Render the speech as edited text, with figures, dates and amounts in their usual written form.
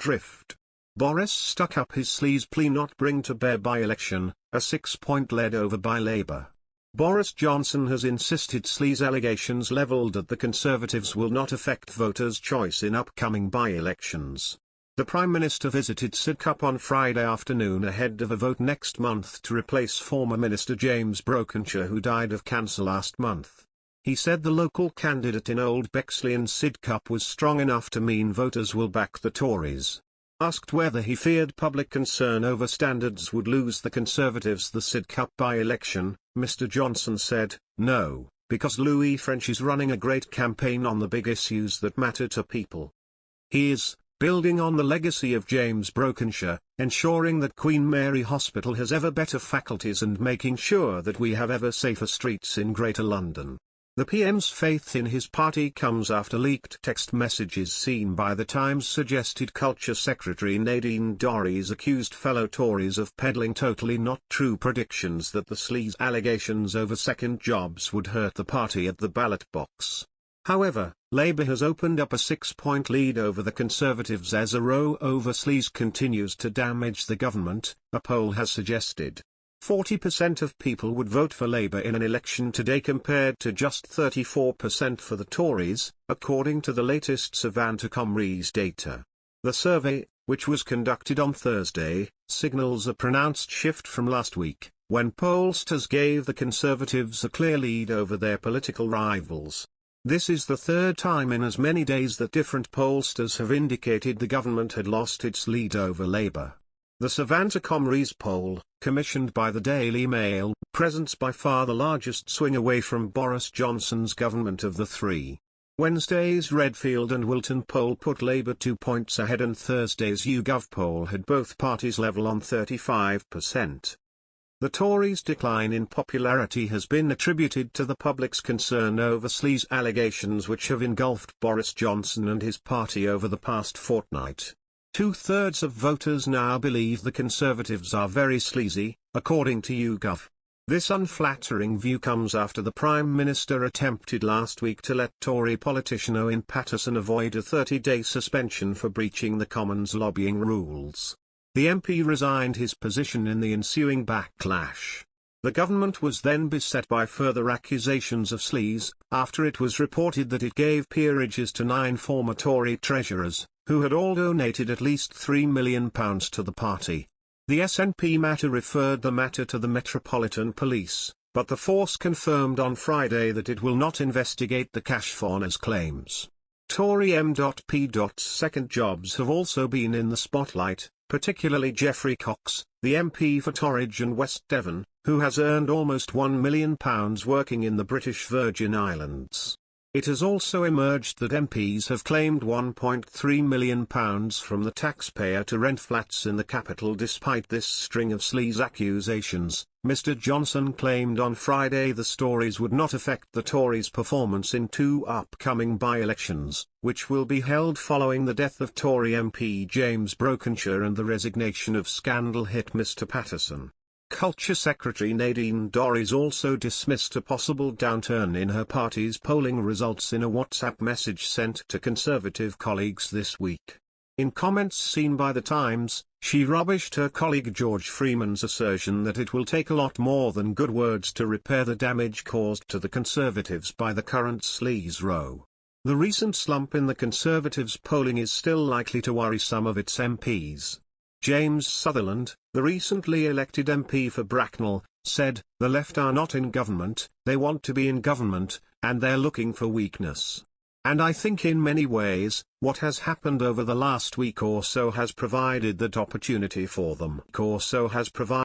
adrift. Boris stuck up his Sleaze plea not bring to bear by-election, a 6-point lead over by Labour. Boris Johnson has insisted Sleaze allegations levelled at the Conservatives will not affect voters' choice in upcoming by-elections. The Prime Minister visited Sidcup on Friday afternoon ahead of a vote next month to replace former Minister James Brokenshire, who died of cancer last month. He said the local candidate in Old Bexley and Sidcup was strong enough to mean voters will back the Tories. Asked whether he feared public concern over standards would lose the Conservatives the Sidcup by-election, Mr Johnson said, "No, because Louis French is running a great campaign on the big issues that matter to people. He is building on the legacy of James Brokenshire, ensuring that Queen Mary Hospital has ever better faculties and making sure that we have ever safer streets in Greater London." The PM's faith in his party comes after leaked text messages seen by The Times suggested Culture Secretary Nadine Dorries accused fellow Tories of peddling totally not true predictions that the Sleaze allegations over second jobs would hurt the party at the ballot box. However, Labour has opened up a 6-point lead over the Conservatives as a row over Sleaze continues to damage the government, a poll has suggested. 40% of people would vote for Labour in an election today compared to just 34% for the Tories, according to the latest Savanta-Comries data. The survey, which was conducted on Thursday, signals a pronounced shift from last week, when pollsters gave the Conservatives a clear lead over their political rivals. This is the third time in as many days that different pollsters have indicated the government had lost its lead over Labour. The Savanta-Comries poll, commissioned by the Daily Mail, presents by far the largest swing away from Boris Johnson's government of the three. Wednesday's Redfield and Wilton poll put Labour 2 points ahead, and Thursday's YouGov poll had both parties level on 35%. The Tories' decline in popularity has been attributed to the public's concern over Sleaze allegations which have engulfed Boris Johnson and his party over the past fortnight. 2/3 of voters now believe the Conservatives are very sleazy, according to YouGov. This unflattering view comes after the Prime Minister attempted last week to let Tory politician Owen Paterson avoid a 30-day suspension for breaching the Commons lobbying rules. The MP resigned his position in the ensuing backlash. The government was then beset by further accusations of sleaze, after it was reported that it gave peerages to 9 former Tory treasurers, who had all donated at least £3 million to the party. The SNP matter referred the matter to the Metropolitan Police, but the force confirmed on Friday that it will not investigate the cash fauna's claims. Tory M.P.'s second jobs have also been in the spotlight, particularly Geoffrey Cox, the MP for Torridge and West Devon, who has earned almost £1 million working in the British Virgin Islands. It has also emerged that MPs have claimed £1.3 million from the taxpayer to rent flats in the capital. Despite this string of sleaze accusations, Mr Johnson claimed on Friday the stories would not affect the Tories' performance in 2 upcoming by-elections, which will be held following the death of Tory MP James Brokenshire and the resignation of scandal hit Mr Paterson. Culture Secretary Nadine Dorries also dismissed a possible downturn in her party's polling results in a WhatsApp message sent to Conservative colleagues this week. In comments seen by The Times, she rubbished her colleague George Freeman's assertion that it will take a lot more than good words to repair the damage caused to the Conservatives by the current sleaze row. The recent slump in the Conservatives' polling is still likely to worry some of its MPs. James Sutherland, the recently elected MP for Bracknell, said, "The left are not in government, they want to be in government, and they're looking for weakness. And I think in many ways, what has happened over the last week or so has provided that opportunity for them."